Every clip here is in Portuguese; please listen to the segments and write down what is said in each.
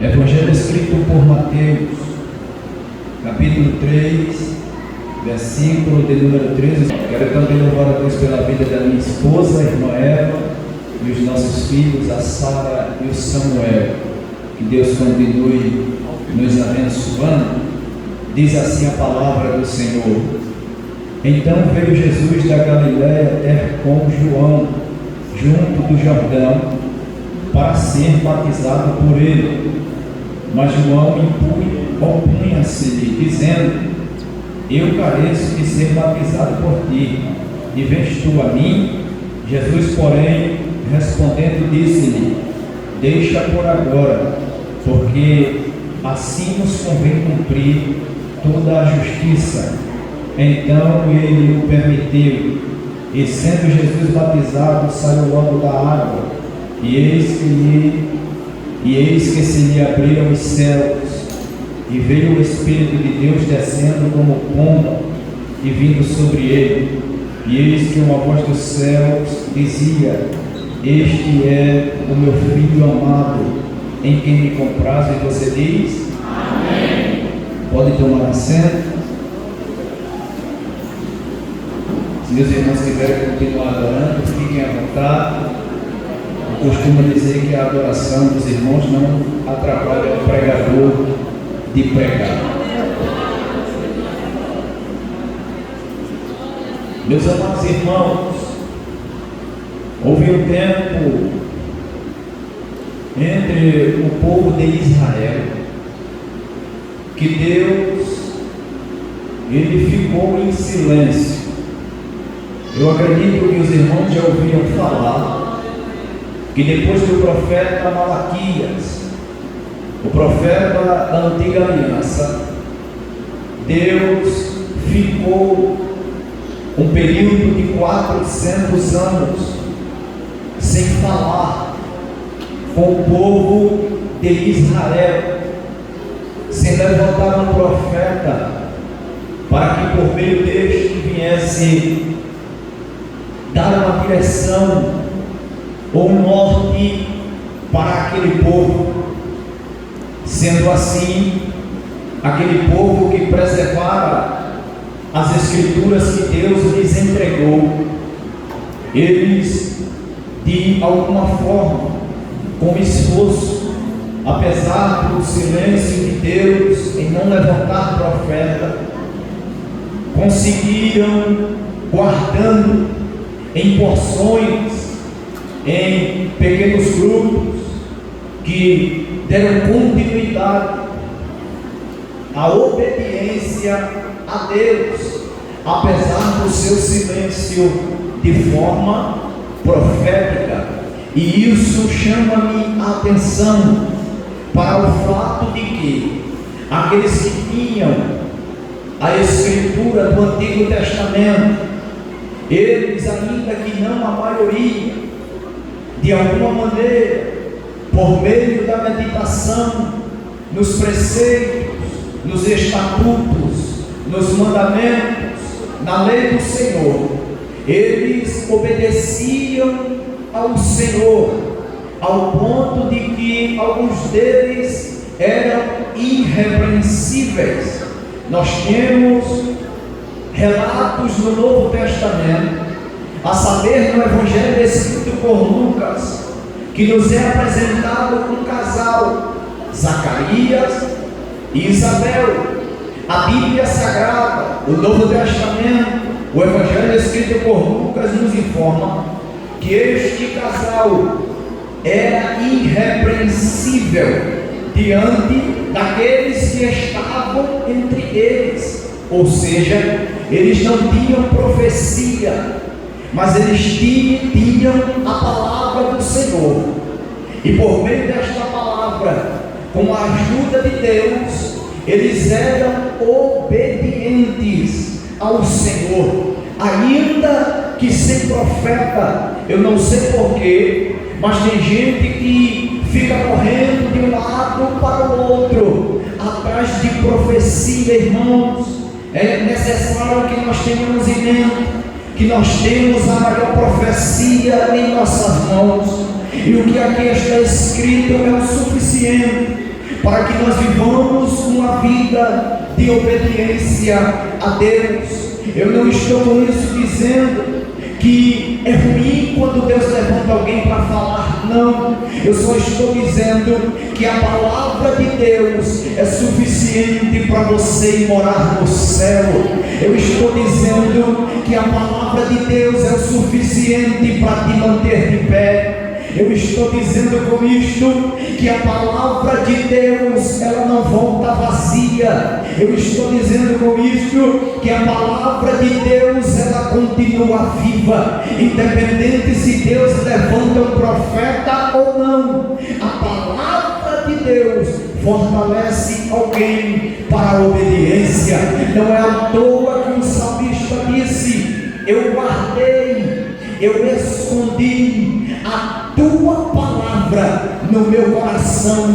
Evangelho escrito por Mateus, capítulo 3, versículo de número 13. Quero também louvar a Deus pela vida da minha esposa, a irmã Eva, e os nossos filhos, a Sara e o Samuel. Que Deus continue nos abençoando. Diz assim a palavra do Senhor: Então veio Jesus da Galiléia ter com João, junto do Jordão, para ser batizado por ele. Mas João opunha-se-lhe, dizendo: Eu careço de ser batizado por ti, e vens tu a mim? Jesus, porém, respondendo, disse-lhe: Deixa por agora, porque assim nos convém cumprir toda a justiça. Então ele o permitiu, e sendo Jesus batizado, saiu logo da água, e eis que se lhe abriram os céus, e veio o Espírito de Deus descendo como pomba e vindo sobre ele. E eis que uma voz dos céus dizia: Este é o meu Filho amado, em quem me comprazo. E você diz: Amém. Pode tomar assento. Se meus irmãos quiserem continuar adorando, fiquem à vontade. Eu costumo dizer que a adoração dos irmãos não atrapalha o pregador de pregar. Meus amados irmãos, houve um tempo entre o povo de Israel que Deus, ele ficou em silêncio. Eu acredito que os irmãos já ouviram falar que depois do profeta Malaquias, o profeta da antiga aliança, Deus ficou um período de 400 anos sem falar com o povo de Israel, sem levantar um profeta para que por meio deste viesse dar uma direção ou norte para aquele povo. Sendo assim, aquele povo que preservara as escrituras que Deus lhes entregou, eles, de alguma forma, com esforço, apesar do silêncio de Deus em não levantar profeta, conseguiram, guardando em porções, em pequenos grupos, que deram continuidade à obediência a Deus, apesar do seu silêncio de forma profética. E isso chama-me a atenção para o fato de que aqueles que tinham a escritura do Antigo Testamento, eles, ainda que não a maioria, de alguma maneira, por meio da meditação nos preceitos, nos estatutos, nos mandamentos, na lei do Senhor, eles obedeciam ao Senhor, ao ponto de que alguns deles eram irrepreensíveis. Nós temos relatos no Novo Testamento, a saber, no Evangelho escrito por Lucas, que nos é apresentado um casal, Zacarias e Isabel. A Bíblia Sagrada, o Novo Testamento, o Evangelho escrito por Lucas nos informa que este casal era irrepreensível diante daqueles que estavam entre eles, ou seja, eles não tinham profecia, mas eles tinham a palavra do Senhor, e por meio desta palavra, com a ajuda de Deus, eles eram obedientes ao Senhor, ainda que sem profeta. Eu não sei porquê, mas tem gente que fica correndo de um lado para o outro, atrás de profecia. Irmãos, é necessário que nós tenhamos em mente que nós temos a maior profecia em nossas mãos, e o que aqui está escrito é o suficiente para que nós vivamos uma vida de obediência a Deus. Eu não estou com isso dizendo que é ruim quando Deus levanta alguém para falar, não. Eu só estou dizendo que a palavra de Deus é suficiente para você ir morar no céu. Eu estou dizendo que a palavra de Deus é o suficiente para te manter de pé. Eu estou dizendo com isto que a palavra de Deus, ela não volta vazia. Eu estou dizendo com isto que a palavra de Deus, ela continua viva, independente se Deus levanta um profeta ou não. A palavra de Deus fortalece alguém para a obediência. Não é à toa que o salmista disse: eu guardei, eu escondi a tua palavra no meu coração,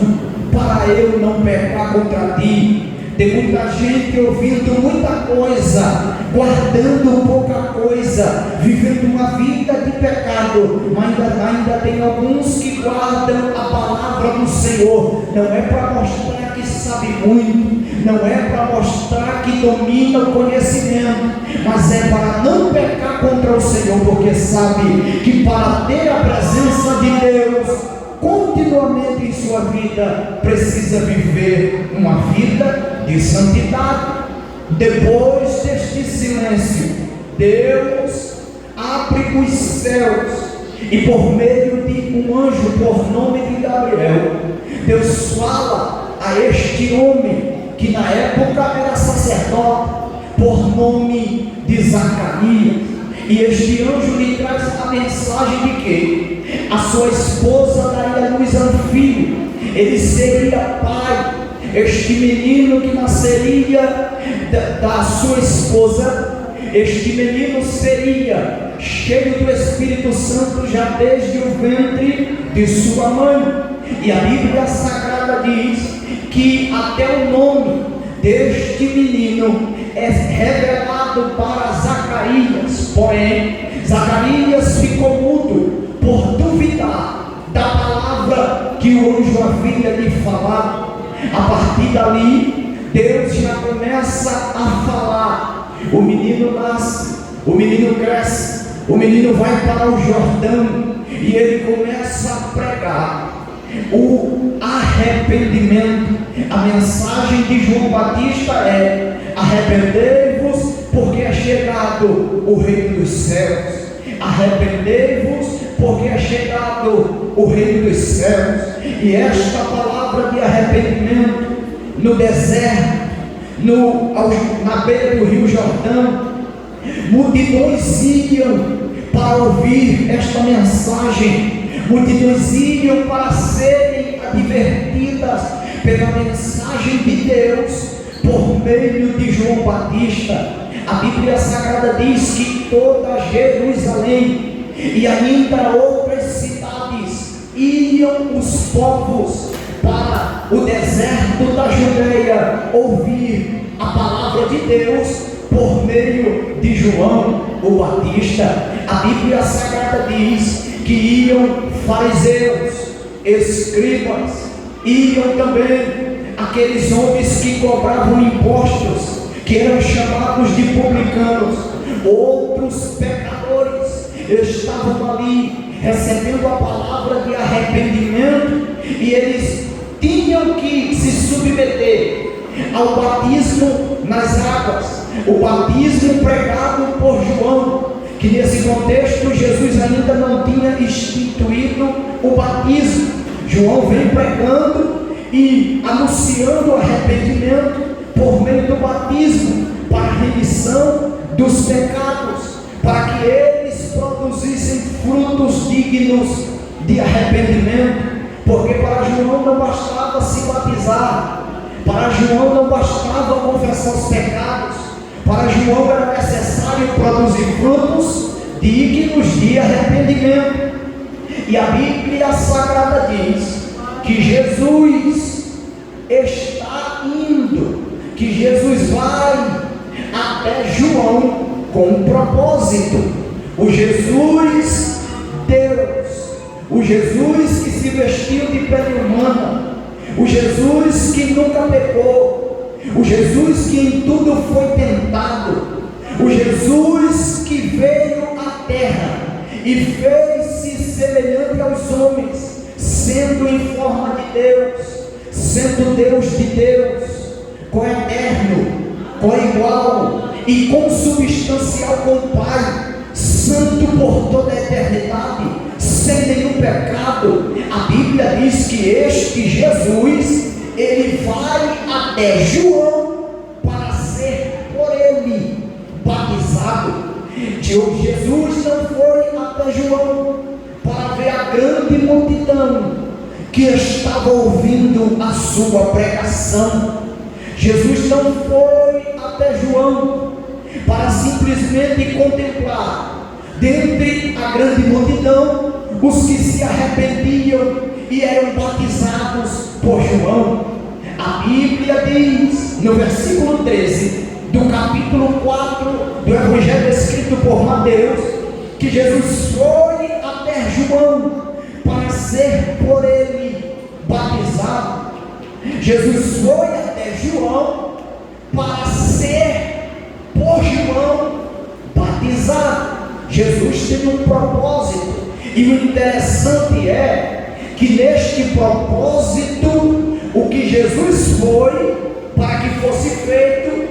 para eu não pecar contra ti. Tem muita gente ouvindo muita coisa, guardando pouca coisa, vivendo uma vida de pecado, mas ainda tem alguns que guardam a palavra do Senhor. Não é para mostrar que sabe muito, não é para mostrar que domina o conhecimento, mas é para não pecar contra o Senhor, porque sabe que para ter a presença de Deus continuamente em sua vida, precisa viver uma vida de santidade. Depois deste silêncio, Deus abre os céus e por meio de um anjo por nome de Gabriel, Deus fala a este homem que na época era sacerdote, por nome de Zacarias. E este anjo lhe traz a mensagem de que a sua esposa daria luz a um filho, ele seria pai. Este menino que nasceria da sua esposa, este menino seria cheio do Espírito Santo já desde o ventre de sua mãe. E a Bíblia Sagrada diz que até o nome deste menino é revelado para Zacarias. Porém, Zacarias ficou mudo por duvidar da palavra que o anjo havia lhe falado. A partir dali, Deus já começa a falar. O menino nasce, o menino cresce, o menino vai para o Jordão e ele começa a pregar o arrependimento. A mensagem de João Batista é: arrependei-vos, porque é chegado o reino dos céus. Arrependei-vos, porque é chegado o reino dos céus. E esta palavra de arrependimento no deserto, na beira do rio Jordão, multidões iam para ouvir esta mensagem, multidões iam para serem advertidas pela mensagem de Deus por meio de João Batista. A Bíblia Sagrada diz que toda Jerusalém e ainda outras cidades iam os povos para o deserto da Judeia ouvir a palavra de Deus por meio de João o Batista. A Bíblia Sagrada diz que iam fariseus, escribas, iam também aqueles homens que cobravam impostos, que eram chamados de publicanos. Outros pecadores estavam ali recebendo a palavra de arrependimento e eles tinham que se submeter ao batismo nas águas, o batismo pregado por João, que nesse contexto Jesus ainda não tinha instituído o batismo. João vem pregando e anunciando o arrependimento por meio do batismo, para a remissão dos pecados, para que eles produzissem frutos dignos de arrependimento. Porque para João não bastava se batizar, para João não bastava confessar os pecados, para João era necessário produzir frutos dignos de arrependimento. E a Bíblia Sagrada diz que Jesus está indo, que Jesus vai até João com um propósito. O Jesus Deus, o Jesus que se vestiu de pele humana, o Jesus que nunca pecou, o Jesus que em tudo foi tentado, o Jesus que veio à terra e fez-se semelhante aos homens, sendo em forma de Deus, sendo Deus de Deus, coeterno, coigual e consubstancial com o Pai, santo por toda a eternidade, sem nenhum pecado. A Bíblia diz que este Jesus, ele vai até João para ser por ele batizado. Jesus não foi até João para ver a grande multidão que estava ouvindo a sua pregação. Jesus não foi até João para simplesmente contemplar dentre a grande multidão os que se arrependiam e eram batizados por João. A Bíblia diz no versículo 13 do capítulo 4 do Evangelho escrito por Mateus, que Jesus foi até João para ser por ele batizado. Jesus foi até João para ser por João batizado. Jesus tem um propósito, e o interessante é que neste propósito, o que Jesus foi para que fosse feito,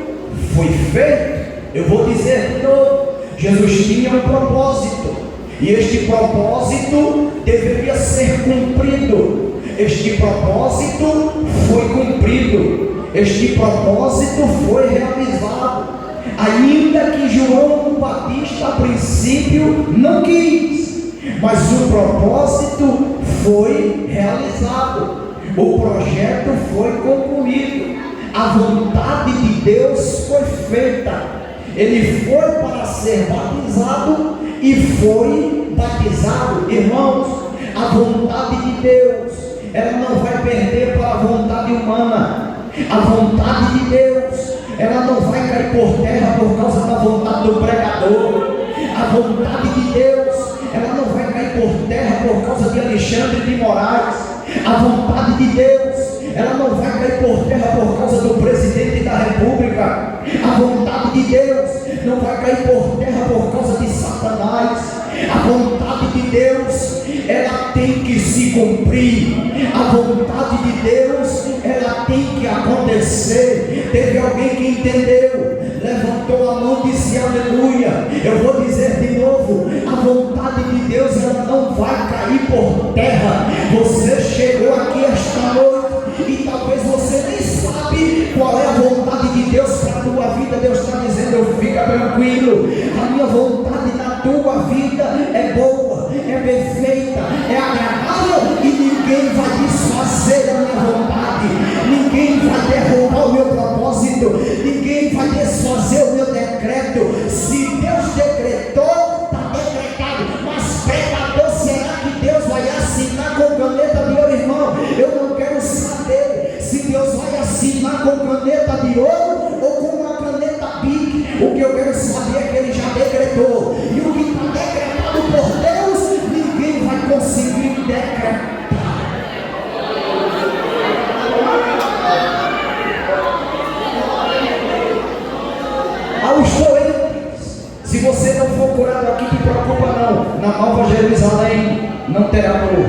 foi feito. Eu vou dizer de novo: Jesus tinha um propósito, e este propósito deveria ser cumprido. Este propósito foi cumprido, este propósito foi realizado, ainda que João Batista a princípio não quis, mas o propósito foi realizado, o projeto foi concluído, a vontade de Deus foi feita. Ele foi para ser batizado e foi batizado. Irmãos, a vontade de Deus, ela não vai perder para a vontade humana. A vontade de Deus, ela não vai cair por terra por causa da vontade do pregador. A vontade de Deus, ela não vai cair por terra por causa de Alexandre de Moraes. A vontade de Deus, ela não vai cair por terra por causa do presidente da república. A vontade de Deus não vai cair por terra por causa de Satanás. A vontade de Deus, ela tem que se cumprir. A vontade de Deus, ela tem que acontecer. Teve alguém que entendeu, levantou a mão e disse aleluia. Eu vou dizer de novo: a vontade de Deus, ela não vai cair por terra. Você chegou aqui esta noite e talvez você nem sabe qual é a vontade de Deus para a tua vida. Deus está dizendo: fica tranquilo, a minha vontade na tua vida é boa, é perfeita, é agradável, e ninguém vai desfazer a minha vontade, ninguém vai derrubar o meu propósito, ninguém vai desfazer o meu decreto. Se Deus decretou, está decretado. Mas pecador, será que Deus vai assinar com caneta de ouro? Irmão, eu não quero saber se Deus vai assinar com caneta de ouro ou com uma caneta Bic. O que eu quero saber é que Ele já decretou, e o que está decretado por Deus, ninguém vai conseguir decretar. Aos doentes, se você não for curado aqui, te preocupa não. Na Nova Jerusalém não terá dor,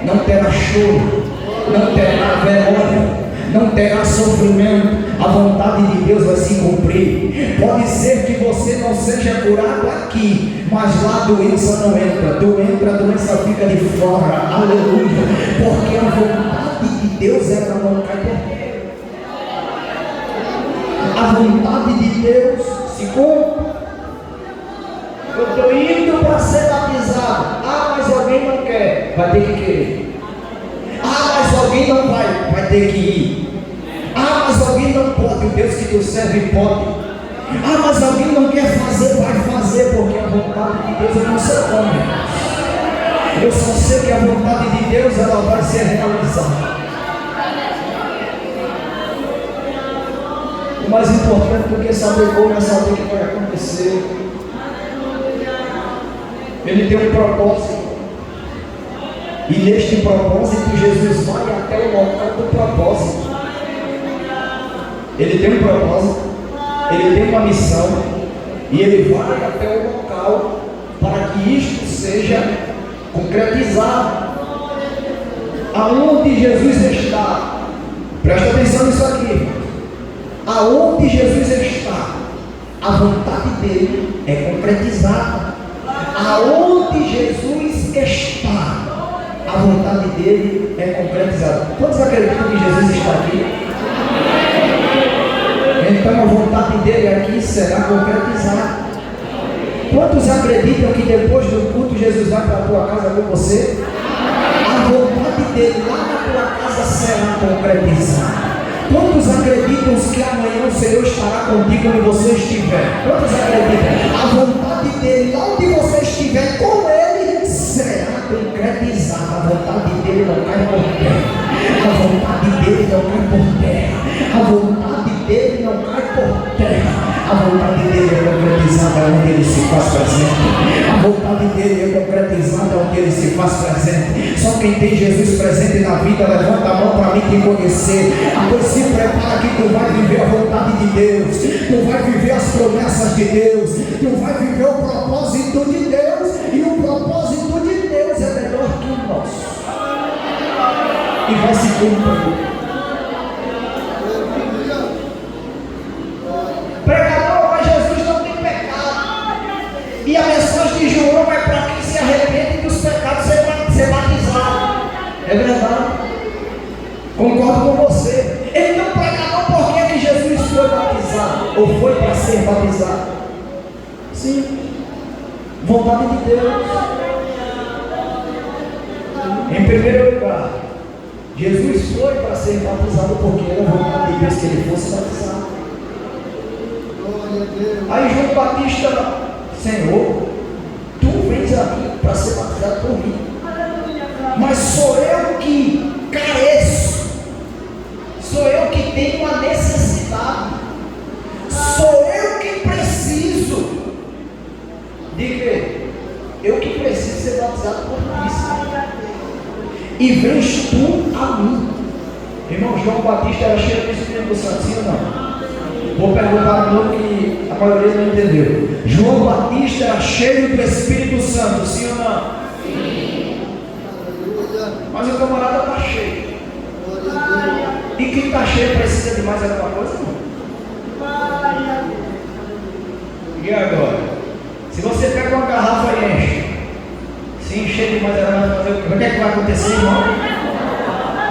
não terá choro, não terá vergonha, não terá sofrimento. A vontade de Deus vai se cumprir. Pode ser que você não seja curado aqui, mas lá a doença não entra. A doença fica de fora. Aleluia. Porque a vontade de Deus, ela não cai por terra. A vontade de Deus se cumpre. Eu estou indo para ser batizado. Ah, mas alguém não quer. Vai ter que querer. Ah, mas alguém não vai ter que ir. Ah, mas alguém não pode. O Deus que tu serve pode. Ah, mas alguém não quer fazer. Vai fazer, porque a vontade de Deus eu não sei como. Eu só sei que a vontade de Deus, ela vai ser realizada. O mais importante do que saber como é saber o que vai acontecer. Ele tem um propósito. E neste propósito, Jesus vai até o local do propósito. Ele tem um propósito, ele tem uma missão, e ele vai até o local para que isto seja concretizado. Aonde Jesus está, presta atenção nisso aqui, aonde Jesus está, a vontade dele é concretizada. Aonde Jesus está, a vontade dele é concretizada. Quantos acreditam que Jesus está aqui? Então a vontade dele aqui será concretizada. Quantos acreditam que depois do culto Jesus vai para a tua casa com você? A vontade dele lá na tua casa será concretizada. Quantos acreditam que amanhã o Senhor estará contigo onde você estiver? Quantos acreditam? A vontade dele, lá onde você estiver com ele, será concretizada. A vontade dele não cai por terra. A vontade dele não cai por terra. A vontade dele não cai por terra. A vontade dele é concretizada onde ele se faz presente. A vontade dele é concretizada onde ele se faz presente. Só quem tem Jesus presente na vida, levanta a mão para mim te conhecer. Pois se prepara que tu vai viver a vontade de Deus. Tu vai viver as promessas de Deus. Tu vai viver o propósito de Deus. E o propósito de Deus é melhor que o nosso. E vai se cumprir. Pregador, mas Jesus não tem pecado. E a mensagem de João é para quem se arrepende dos pecados ser batizado. É verdade. Concordo com você. Então, pregador, por que Jesus foi batizado? Ou foi para ser batizado? Sim. Vontade de Deus. Em primeiro lugar, Jesus foi para ser batizado porque era vontade de Deus que ele fosse batizado. Aí João Batista, Senhor, tu vens aqui para ser batizado por mim, mas sou eu que careço, sou eu que tenho uma necessidade, sou eu que preciso de quê? Eu que preciso ser batizado por Cristo, e vens tu a mim. Irmão, João Batista era cheio do Espírito Santo, sim ou não? Vou perguntar de novo que a maioria não entendeu. João Batista era cheio do Espírito Santo, sim ou não? Sim. Mas o camarada está cheio. E quem está cheio precisa de mais alguma coisa? E agora? Se você pega uma garrafa e enche, se encher de mais ela vai fazer o quê? O que é que vai acontecer, irmão?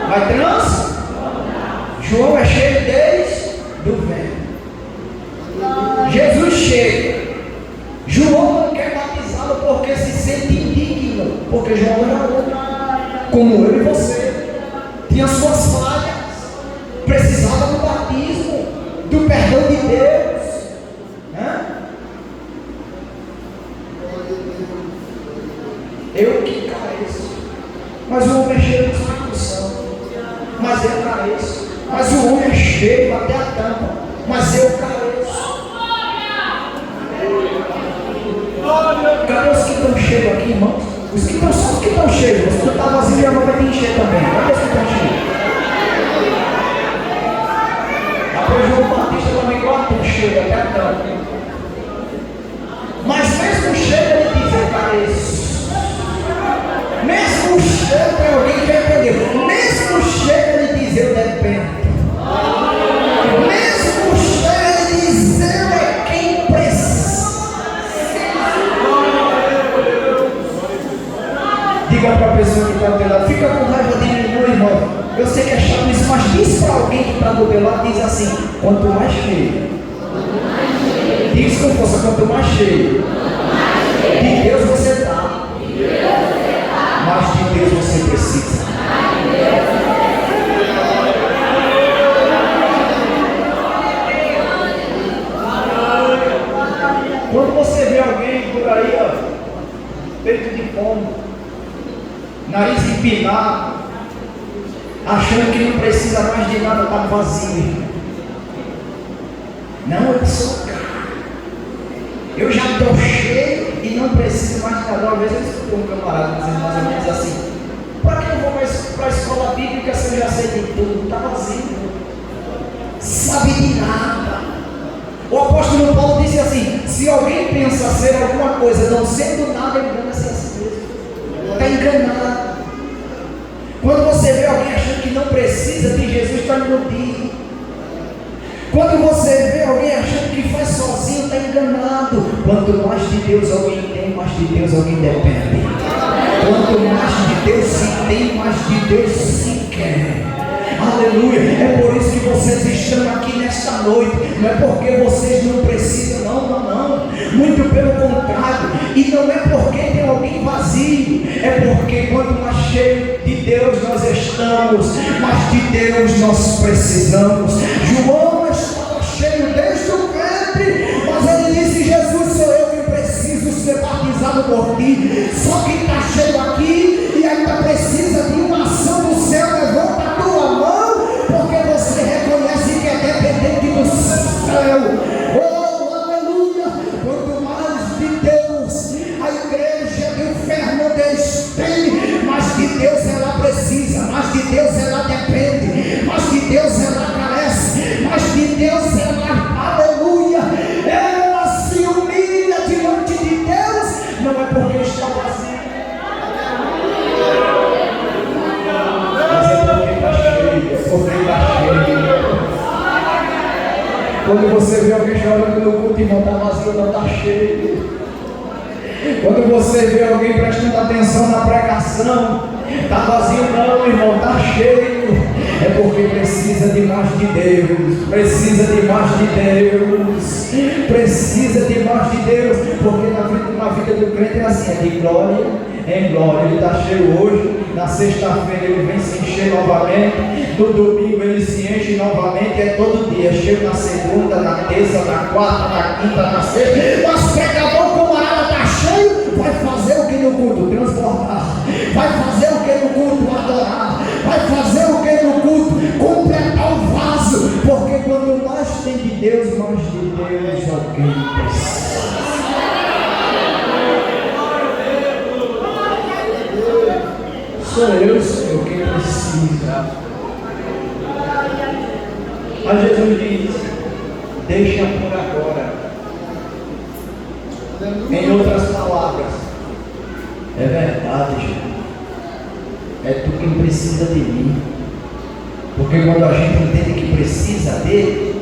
Vai trans? João é cheio deles do vento. Jesus chega. João não quer batizá-lo porque se sente indigno, porque João era homem, como eu e você, tinha suas falhas, precisava do batismo, do perdão de Deus, né? Eu que careço, mas o homem é cheio de Espírito Santo, mas eu careço, mas o homem é cheio até a tampa, mas eu careço. Cadê os que estão cheios aqui, irmãos? Os que estão só os que estão cheios. Você está vazio e a mão vai te encher também. Cadê os que estão cheios? Depois João Batista também gosta de cheio, até tanto. Mas mesmo cheio ele diz, eu careço. Mesmo cheio, tem alguém que entendeu. Mesmo cheio ele diz, eu dependo. Mesmo cheio ele diz, eu é quem precisa. Diga para a pessoa que está do teu lado, fica com raiva de mim, meu irmão. Eu sei que é chato isso, mas diz para alguém que está do teu lado, diz assim, quanto mais cheio. Diz com força, quanto mais cheio de Deus você está, mais de Deus você precisa. Quando você vê alguém por aí, ó, peito de fome, nariz empinado, achando que não precisa mais de nada, está vazio. Não, eu sou cara. Eu já estou cheio e não preciso mais de nada. Uma vez eu escutei um camarada dizendo mais ou menos assim: Para que eu vou para a escola bíblica se eu já sei de tudo? Está vazio. Sabe de nada. O apóstolo Paulo disse assim: se alguém pensa ser alguma coisa não sendo nada, engana-se a si mesmo. Está enganado. Quando você vê alguém achando que não precisa de Jesus, está iludido. Quando você vê alguém achando que faz sozinho, está enganado. Quanto mais de Deus alguém tem, mais de Deus alguém depende. Quanto mais de Deus se tem, mais de Deus se quer. Aleluia. É por isso que vocês estão aqui nesta noite. Não é porque vocês não precisam, não. Muito pelo contrário. E não é porque tem alguém vazio. É porque quanto mais cheio de Deus nós estamos, mais de Deus nós precisamos. João estava cheio desde o ventre, mas ele disse: Jesus, sou eu que preciso ser batizado por ti. Só que está cheio aqui e ainda precisa de uma ação do céu. Levanta a tua mão, porque você reconhece que é dependente do céu. Oh, aleluia! Quanto mais de Deus a igreja do inferno tem, mais de Deus ela precisa, mais de Deus ela depende, mais de Deus ela carece, mais de Deus ela, aleluia, ela se humilha diante de Deus, não é porque está vazio, mas é porque está cheio, Quando você vê alguém chorando no culto, irmão, está vazio, não está cheio. Quando você vê alguém prestando atenção na pregação, está vazio não, irmão, está cheio. É porque precisa de mais de Deus, precisa de mais de Deus, precisa de mais de Deus, porque na vida do crente é assim, é de glória em glória. Ele está cheio hoje, na sexta-feira ele vem se encher novamente, no domingo ele se enche novamente, é todo dia, cheio na segunda, na terça, na quarta, na quinta, na sexta. Mas pregador camarada está cheio, vai fazer o que no culto? Transbordar. Vai fazer o que no culto? Adorar. Vai fazer o que no culto? Completar o vaso. Porque quando mais tem de Deus, mais de Deus alguém precisa. Sou eu, Senhor, quem precisa. Mas Jesus diz: deixa por agora. Em outras palavras, é verdade, gente. É tu quem precisa de mim. Porque quando a gente entende que precisa dele,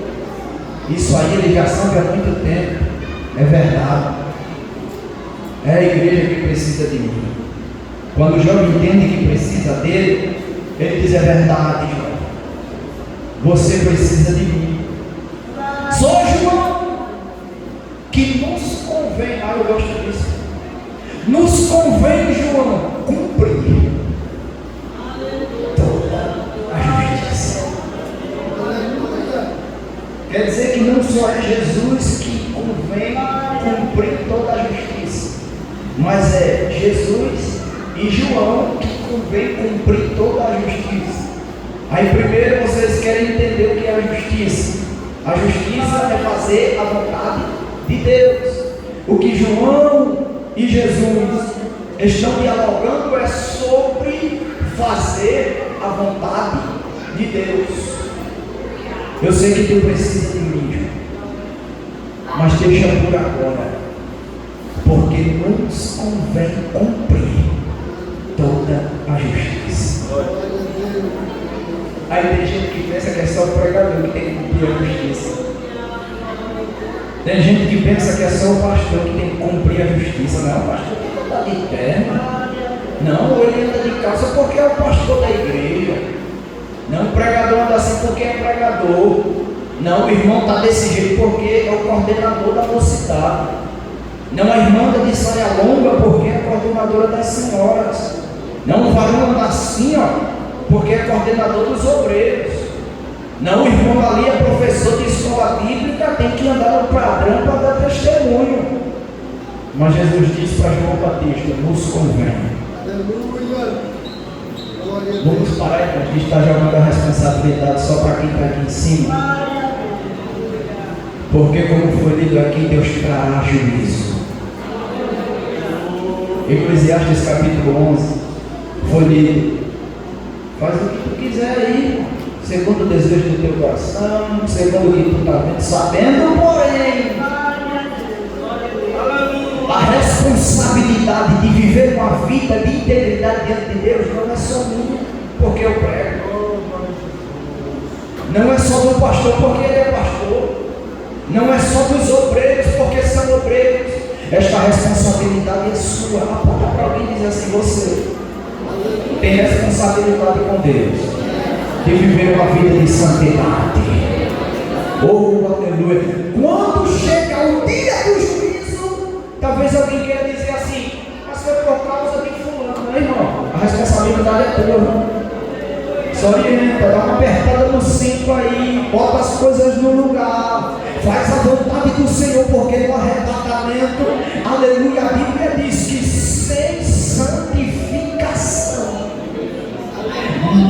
isso aí ele já sabe há muito tempo. É verdade. É a igreja que precisa de mim. Quando o jovem entende que precisa dele, ele diz: é verdade, João. Você precisa de mim. Só, João, que nos convém, eu gosto disso. Nos convém, João, cumprir toda a justiça. Quer dizer que não só é Jesus que convém cumprir toda a justiça, mas é Jesus e João que convém cumprir toda a justiça. Aí primeiro vocês querem entender o que é a justiça. A justiça é fazer a vontade de Deus. O que João e Jesus estão dialogando é sobre fazer a vontade de Deus. Eu sei que tu precisa de mim, João, mas deixa por agora, porque nos convém cumprir toda a justiça. Aí tem gente que pensa que é só o pregador que tem que cumprir a justiça. Tem gente que pensa que é só o pastor que tem que cumprir a justiça. Não, o pastor tem que andar de terno. Não, ele anda de calça porque é o pastor da igreja. Não, o pregador anda assim porque é pregador. Não, o irmão está desse jeito porque é o coordenador da mocidade. Não, a irmã anda de saia longa porque é a coordenadora das senhoras. Não, o varão anda assim, porque é coordenador dos obreiros. Não, o irmão ali é professor de escola bíblica, tem que andar no padrão para dar testemunho. Mas Jesus disse para João Batista: nos convém. Vamos parar, irmão, a gente está jogando a responsabilidade só para quem está aqui em cima. Porque como foi lido aqui, Deus trará juízo. Eclesiastes capítulo 11 foi lido. Faz o que tu quiser aí, segundo o desejo do teu coração, segundo o que tu está vendo, sabendo, porém, a responsabilidade de viver uma vida de integridade diante de Deus não é só minha, porque eu prego. Não é só do pastor, porque ele é pastor. Não é só dos obreiros, porque são obreiros. Esta responsabilidade é sua. Aponta para alguém e diz assim: você tem responsabilidade com Deus de viver uma vida de santidade. Oh, aleluia. Quando chega o dia do juízo, talvez alguém queira dizer assim: mas foi por causa de fulano. Não, irmão, a responsabilidade é tua, irmão. Só orienta, dá uma apertada no cinto aí, bota as coisas no lugar, faz a vontade do Senhor, porque no arrebatamento, aleluia, a Bíblia diz que sem santificação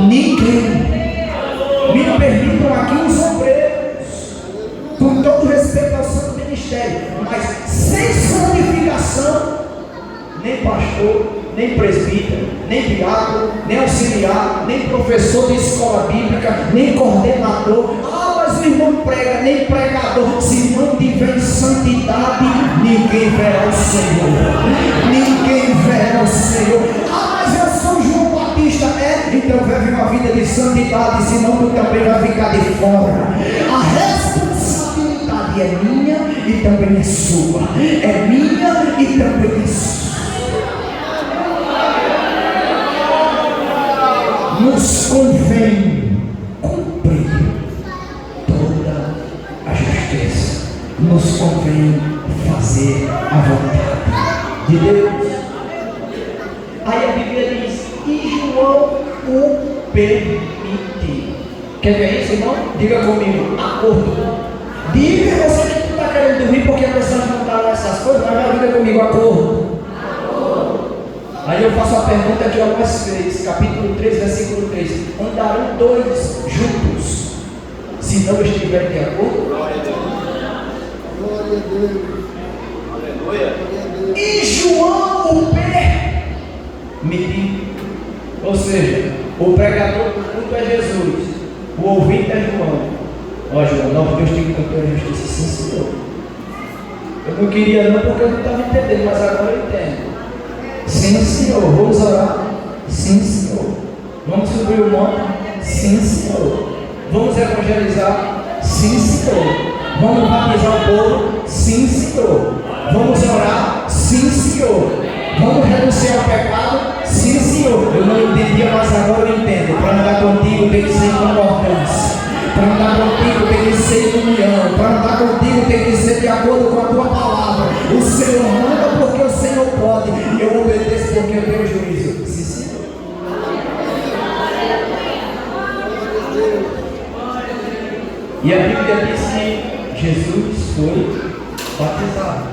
ninguém, me permitam aqui os obreiros, com todo respeito ao santo ministério, mas sem santificação, nem pastor, nem presbítero, nem diácono, nem auxiliar, nem professor de escola bíblica, nem coordenador, mas o irmão prega, nem pregador, se não tiver santidade, ninguém verá o Senhor, ninguém verá o Senhor. Mas eu sou João Batista, então vive uma vida de santidade, senão tu também vai ficar de fora. A responsabilidade é minha e também é sua, é minha e também é sua. Nos convém cumprir toda a justiça, nos convém fazer a vontade de Deus. Aí a Bíblia diz: e João o permite. Quer ver isso, irmão? Diga comigo: acordo. Diga você que tu está querendo dormir porque a pessoa não está nessas coisas, mas diga comigo: acordo. Aí eu faço a pergunta que algumas vezes, capítulo 3, versículo 3: andarão dois juntos, se não estiverem de acordo? Glória a Deus. Glória a Deus. Aleluia. E João o permitiu. Ou seja, o pregador do culto é Jesus, o ouvinte é João. Ó João, nós dois temos que cumprir a justiça. Sim, Senhor. Eu não queria não, porque eu não estava entendendo, mas agora eu entendo. Sim, Senhor. Vamos orar? Sim, Senhor. Vamos subir o monte? Sim, Senhor. Vamos evangelizar? Sim, Senhor. Vamos batizar o povo? Sim, Senhor. Vamos orar? Sim, Senhor. Vamos renunciar ao pecado? Sim, Senhor. Eu não entendia, mas agora eu entendo. Para andar contigo tem que ser em concordância. Para andar contigo tem que ser em união. Para andar contigo tem que ser de acordo com a tua palavra. O Senhor manda porque o Senhor pode. E eu obedeço porque eu tenho juízo. Sim, Senhor. E a Bíblia diz que Jesus foi batizado.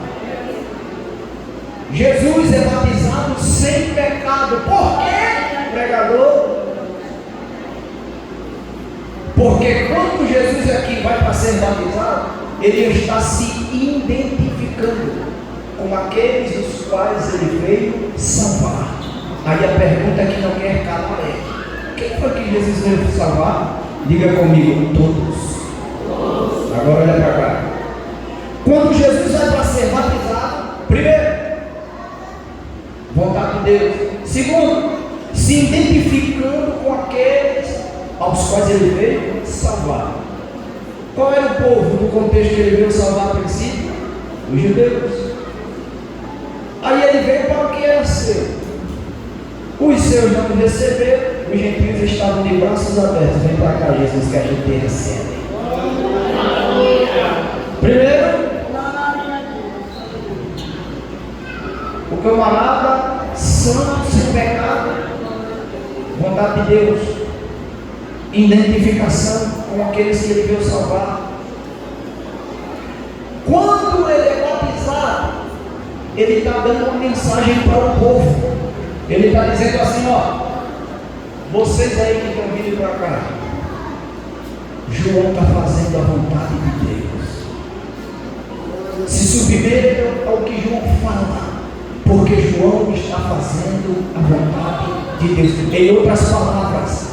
Jesus é batizado sem pecado. Por quê, pregador? Porque quando Jesus aqui vai para ser batizado, ele está se identificando com aqueles os quais ele veio salvar. Aí a pergunta que não quer calar é: quem foi que Jesus veio salvar? Diga comigo: todos. Agora olha para cá. Quando Jesus vai para ser batizado, primeiro, vontade de Deus. Segundo, se identificando com aqueles aos quais ele veio salvar. Qual era o povo no contexto que ele veio salvar a princípio? Os judeus. Aí ele veio para o que era seu. Os seus não receberam, os gentios estavam de braços abertos. Vem para cá, Jesus, que a gente recebe. Primeiro, o camarada santo, sem pecado, vontade de Deus, identificação com aqueles que ele veio salvar. Quando ele é batizado, ele está dando uma mensagem para o povo. Ele está dizendo assim: ó, vocês aí que estão vindo para cá, João está fazendo a vontade de Deus. Se submetam ao que João fala, porque João está fazendo a vontade de Deus. Em outras palavras,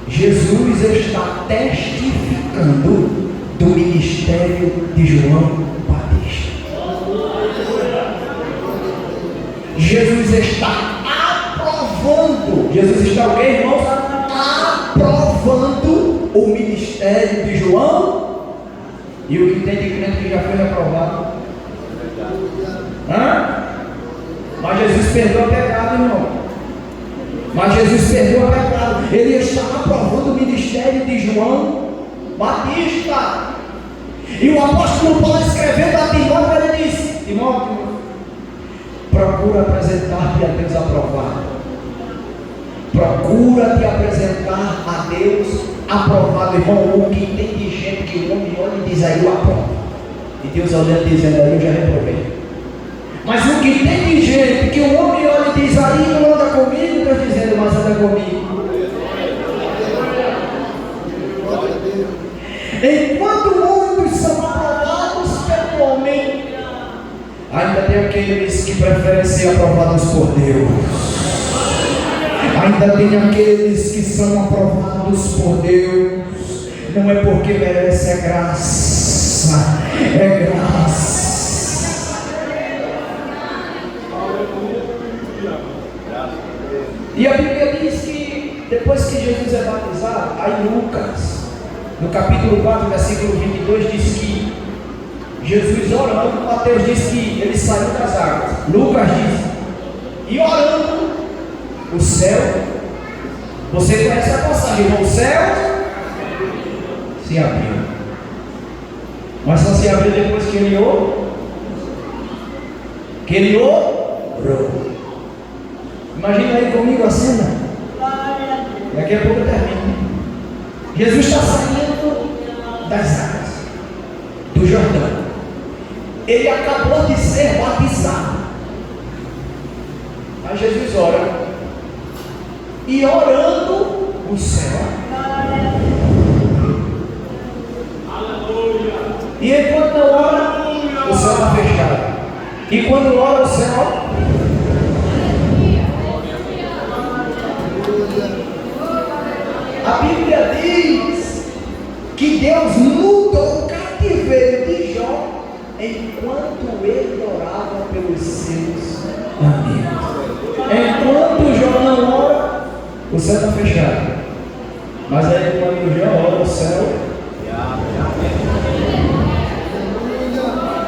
Jesus está testificando do ministério de João Batista. Jesus está aprovando. Jesus está o quê, irmãos? Aprovando o ministério de João. E o que tem de crente que já foi aprovado? Mas Jesus perdoa o pecado, irmão. Mas Jesus perdoa o pecado. Ele está aprovando o ministério de João Batista. E o apóstolo Paulo, escrevendo a Timóteo, ele disse: Timóteo, procura apresentar-te a Deus aprovado. Procura te apresentar a Deus aprovado, irmão. O que tem de gente que o homem olha e diz: aí eu aprovo. E Deus olhando e dizendo: aí eu já reprovei. Mas o que tem de gente que o homem olha e diz: aí não anda comigo, Deus dizendo: mas anda comigo. Enquanto muitos são aprovados pelo homem, ainda tem aqueles que preferem ser aprovados por Deus. Ainda tem aqueles que são aprovados por Deus. Não é porque merece, é graça. É graça. E a Bíblia diz que depois que Jesus é batizado, aí Lucas, no capítulo 4, versículo 22, diz que Jesus orando, Mateus diz que ele saiu das águas. Lucas diz: e orando, o céu, você conhece a passagem, o céu se abriu. Mas só se abriu depois que ele orou. Imagina aí comigo a cena. Daqui a pouco termina. Jesus está saindo das águas do Jordão. Ele acabou de ser batizado. Aí Jesus ora. E orando, o céu. E enquanto não ora, o céu está fechado. E quando ora, o céu. A Bíblia diz que Deus mudou o cativeiro de Jó enquanto ele orava pelos seus amigos. Enquanto Jó não ora, o céu está fechado. Mas aí quando Jó ora, o céu.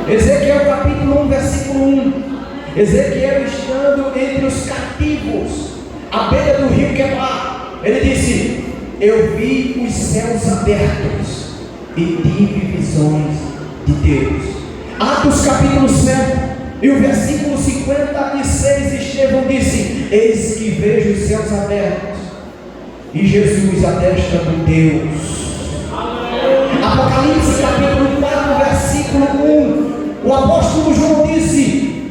Ezequiel capítulo 1, versículo 1. Ezequiel estando entre os cativos, à beira do rio Quebar, ele disse: eu vi os céus abertos e tive visões de Deus. Atos capítulo 7 e o versículo 56, Estevão disse: eis que vejo os céus abertos e Jesus à destra de Deus. Apocalipse capítulo 4, versículo 1, o apóstolo João disse: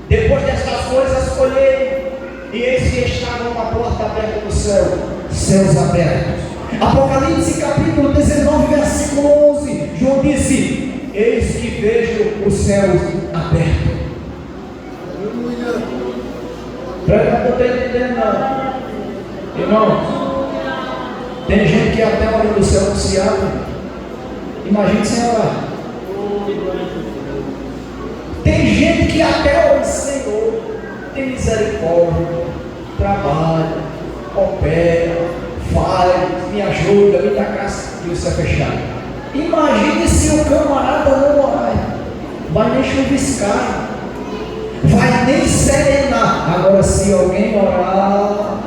depois destas coisas olhei, e eis que estava uma porta aberta no céu, céus abertos. Apocalipse capítulo 19, versículo 11, João disse: eis que vejo os céus abertos. Presta, não estou entendendo não. Irmãos, tem gente que até olha do céu que se abre. Imagine sem orar. Tem gente que até olha: Senhor, tem misericórdia, trabalha, opera, faz, me ajuda, me dá graça. E o céu fechado. Imagine se o camarada não orar, vai nem chuviscar, vai nem serenar. Agora, se alguém orar,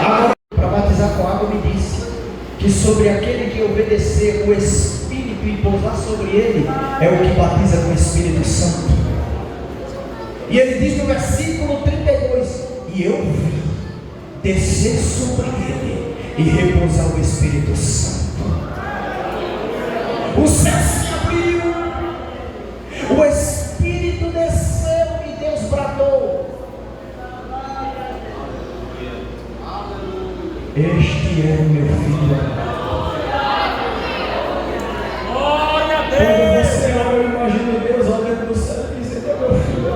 agora, para batizar com água, me disse que sobre aquele que obedecer o Espírito e pousar sobre ele, é o que batiza com o Espírito Santo. E ele diz no versículo 32: e eu vi descer sobre ele e repousar o Espírito Santo. O céu se abriu, o Espírito desceu e Deus bradou: este é o meu filho amado. Quando você olha, eu imagino Deus olhando no céu e dizendo: é meu filho.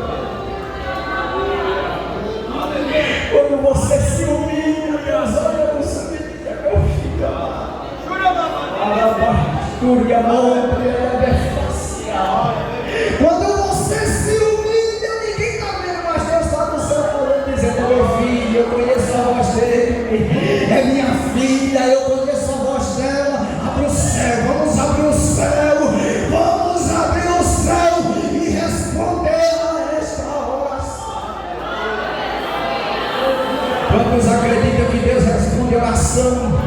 Curia monte, facial. Quando você se humilha, ninguém está vendo, mas Deus está no céu falando, dizendo: meu filho, eu conheço a voz dele, é minha filha, eu conheço a voz dela. Abre o céu, vamos abrir o céu, vamos abrir o céu e responder a esta oração. Quantos acreditam que Deus responde a oração?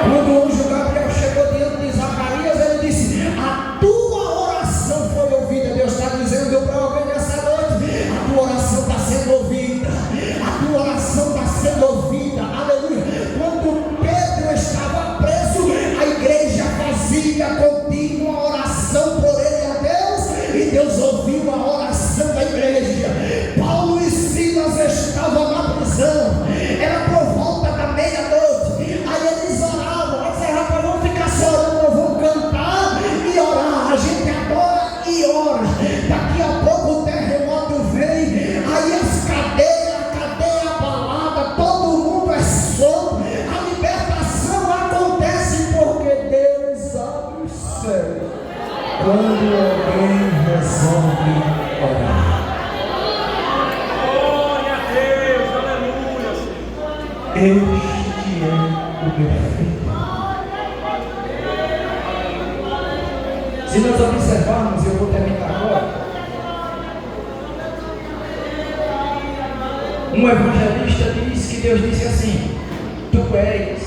Quando o anjo Gabriel chegou diante de Zacarias, ele disse: a tua oração foi ouvida. Deus está dizendo para alguém nessa noite: a tua oração está sendo ouvida, a tua oração está sendo ouvida. Aleluia. Quando Pedro estava preso, a igreja fazia contínua oração por ele a Deus, e Deus ouviu a oração da igreja. Paulo e Silas estavam na prisão, era por volta da meia-noite, aí eles oravam. Aí rapaz, vamos ficar só orando, não vamos cantar e orar. A gente adora e ora. Daqui a pouco o terremoto vem, aí as cadeias, a cadeia abalada, todo mundo é solto, a libertação acontece porque Deus abre o céu quando alguém resolve orar. Glória a Deus, aleluia. Este é o meu filho. Se nós observarmos, eu vou terminar agora, um evangelista diz que Deus disse assim: tu és,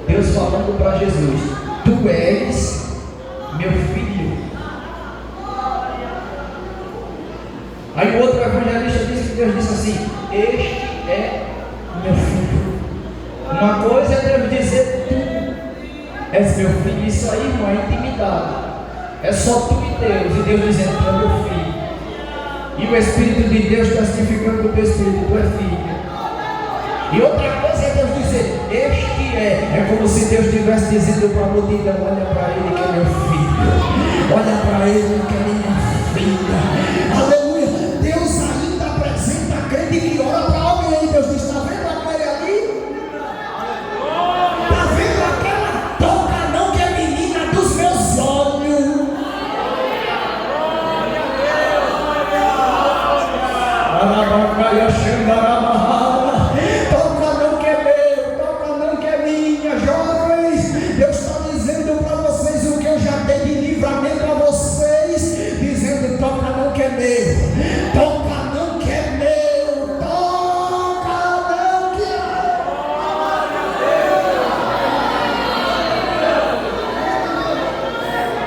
Deus falando para Jesus, tu és meu filho. Aí o outro evangelista diz que Deus disse assim: este é meu filho. Uma coisa é Deus dizer: tu és meu filho. Isso aí, irmão, é intimidade. É só tu e Deus. E Deus dizendo: tu é meu filho. E o Espírito de Deus testificando do teu Espírito: tu é filho. E outra coisa é Deus dizer: este é. É como se Deus estivesse dizendo para a multidão: olha para ele que é meu filho. Olha para ele que é minha filha. Aleluia. Deus ainda apresenta a crente que ora para alguém. Deus diz: está vendo aquele ali? Está vendo aquela? Toca não, que é menina dos meus olhos. Toca não, que é meu. Toca não, que é minha. Jovens, Deus está dizendo para vocês o que eu já dei de livramento a vocês, dizendo: toca não, que é meu. Toca não, que é meu. Toca não, que é.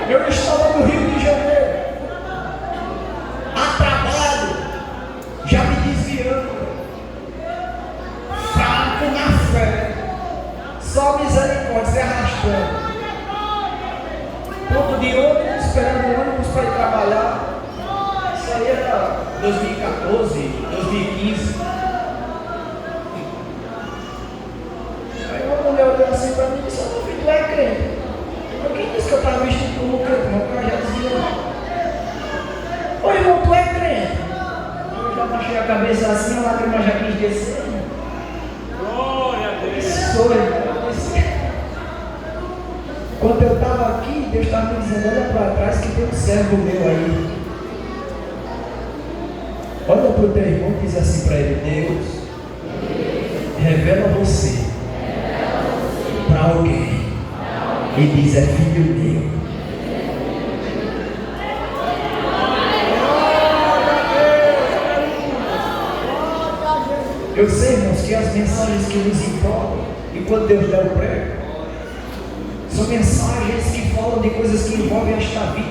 Eu estava no Rio de Janeiro, a trabalho, já me desviando, fraco na fé, só misericórdia, se arrastando. Ponto de ônibus, esperando o ônibus para ir trabalhar. Isso aí era 2014, 2015. Aí uma mulher olhou assim para mim e disse: meu filho, tu é crente? Quem disse que eu estava vestido como crente? Meu pai já dizia: ô irmão, tu é crente? Eu já baixei a cabeça assim, a lágrima já quis descer. Glória a Deus. Sou eu disse. Quando eu estava aqui, Deus estava me dizendo: olha para trás que tem um servo meu aí. Olha para o teu irmão e diz assim para ele: Deus revela você para alguém e diz: é filho meu. Eu sei, irmãos, que as mensagens que nos importam, e quando Deus dá o prego, são mensagens que falam de coisas que envolvem esta vida.